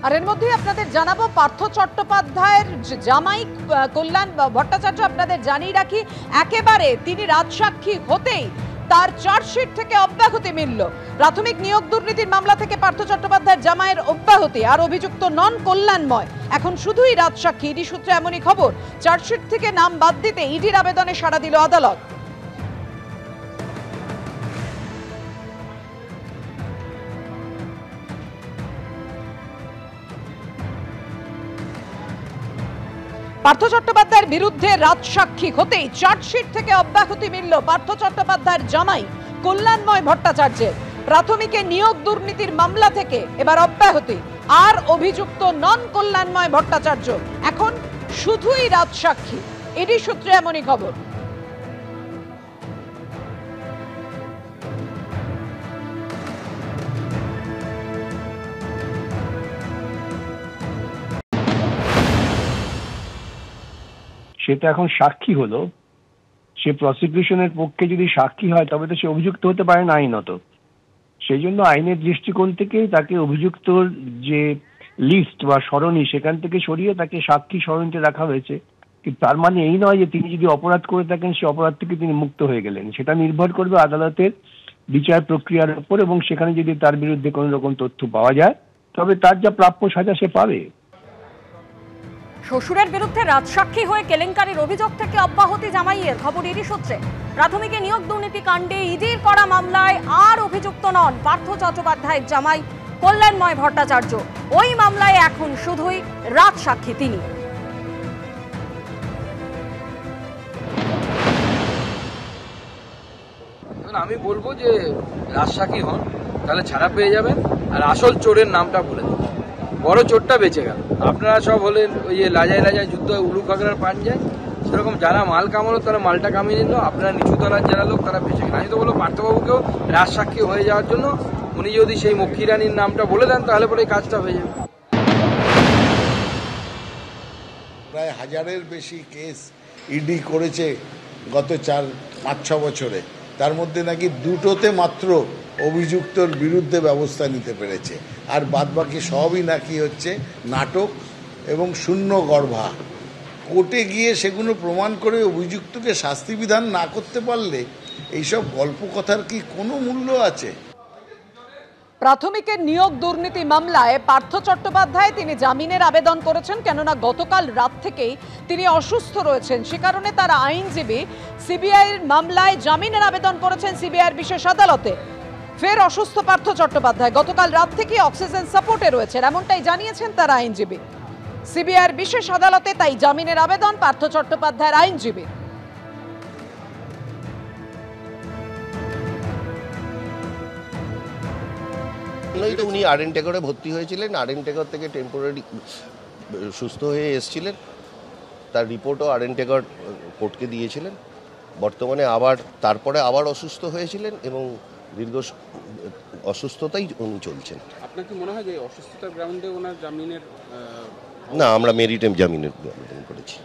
আর এর মধ্যে আপনাদের জানাবো পার্থ চট্টোপাধ্যায়ের জামাই কল্যাণ ভট্টাচার্য, আপনাদের জানিয়ে রাখি একেবারে তিনি রাজসাক্ষী হতেই তার চার্জশিট থেকে অব্যাহতি মিলল। প্রাথমিক নিয়োগ দুর্নীতির মামলা থেকে পার্থ চট্টোপাধ্যায়ের জামাইয়ের অব্যাহতি, আর অভিযুক্ত নন কল্যাণময়, এখন শুধুই রাজসাক্ষী। ইডি সূত্রে এমনই খবর, চার্জশিট থেকে নাম বাদ দিতে ইডির আবেদনে সাড়া দিল আদালত। পার্থ চট্টোপাধ্যায়ের বিরুদ্ধে রাজসাক্ষী হতেই চার্জশিট থেকে অব্যাহতি মিলল পার্থ চট্টোপাধ্যায়ের জামাই কল্যাণময় ভট্টাচার্যের। প্রাথমিকে নিয়োগ দুর্নীতির মামলা থেকে এবার অব্যাহতি, আর অভিযুক্ত নন কল্যাণময় ভট্টাচার্য এখন শুধুই রাজসাক্ষী। ইডি সূত্রে এমনই খবর। সেটা এখন সাক্ষী হলো, সে প্রসিকিউশনের পক্ষে যদি সাক্ষী হয় তবে তো সে অভিযুক্ত হতে পারে না আইনত। সেই জন্য আইনের দৃষ্টিকোণ থেকেই তাকে অভিযুক্তর যে লিস্ট বা সরণি সেখান থেকে সরিয়ে তাকে সাক্ষী সরণিতে রাখা হয়েছে। কিন্তু তার মানে এই নয় যে তিনি যদি অপরাধ করে থাকেন সে অপরাধ থেকে তিনি মুক্ত হয়ে গেলেন। সেটা নির্ভর করবে আদালতের বিচার প্রক্রিয়ার উপর, এবং সেখানে যদি তার বিরুদ্ধে কোনো রকম তথ্য পাওয়া যায় তবে তার যা প্রাপ্য সাজা সে পাবে। শ্বশুরের বিরুদ্ধে রাজসাক্ষী হয়ে কেলেঙ্কারির অভিযোগ থেকে অব্যাহতি জামাইয়ের, খবর ইডি সূত্রে। প্রাথমিকে নিয়োগ দুর্নীতি কাণ্ডে ইডির করা মামলায় আর অভিযুক্ত নন পার্থ চট্টোপাধ্যায়ের জামাই কল্যাণময় ভট্টাচার্য। ওই মামলায় এখন শুধুই রাজসাক্ষী তিনি। আমি বলবো যে রাজসাক্ষী হন, তাহলে ছাড়া পেয়ে যাবেন, আর আসল চোরের নামটা বলে দেবেন, বড় চোরটা বেঁচে গেল। আপনারা সব হলেন ওই যে লাজায় লাজায় যুদ্ধ উলু খাগড়ার পান যায়, সেরকম যারা মাল কামালো তারা মালটা কামিয়ে নিল, আপনারা নিচু তলার যারা লোক তারা বেঁচে গেল। আমি তো বলবো পার্থবাবুকেও রাজসাক্ষী হয়ে যাওয়ার জন্য উনি যদি সেই মক্ষী রানীর নামটা বলে দেন তাহলে পরে এই কাজটা হয়ে যাবে। প্রায় 1000-এর বেশি কেস ইডি করেছে গত 4-5-6 বছরে, তার মধ্যে নাকি 2টোতে মাত্র অভিযুক্তর বিরুদ্ধে ব্যবস্থা নিতে পেরেছে, আর বাদবাকি সবই নাকি হচ্ছে নাটক এবং শূন্য গর্ভা। কোর্টে গিয়ে সেগুলো প্রমাণ করে অভিযুক্তকে শাস্তি বিধান না করতে পারলে এইসব গল্প কথার কি কোনো মূল্য আছে? প্রাথমিকের নিয়োগ দুর্নীতি মামলায় পার্থ চট্টোপাধ্যায় তিনি জামিনের আবেদন করেছেন, কেননা গতকাল রাত থেকেই তিনি অসুস্থ রয়েছেন। সে কারণে তার আইনজীবী সিবিআইয়ের মামলায় জামিনের আবেদন করেছেন সিবিআইয়ের বিশেষ আদালতে। ফের অসুস্থ পার্থ চট্টোপাধ্যায় গতকাল রাত থেকে অক্সিজেন সাপোর্টে রয়েছেন, এমনটাই জানিয়েছেন তার আইনজীবী। সিবিআইয়ের বিশেষ আদালতে তাই জামিনের আবেদন পার্থ চট্টোপাধ্যায়ের আইনজীবী। উনি আরএন টেকরে ভর্তি হয়েছিলেন, আরএন টেকর থেকে টেম্পোরারি সুস্থ হয়ে এসেছিলেন, তার রিপোর্টও আরএন টেকর কোর্টকে দিয়েছিলেন। বর্তমানে তারপরে আবার অসুস্থ হয়েছিলেন এবং দীর্ঘ অসুস্থতাই উনি চলছেন। আপনার কি মনে হয় যে অসুস্থতার গ্রাউন্ডে ওনার জামিনের? না, আমরা মেরিটে জামিনের আবেদন করেছি।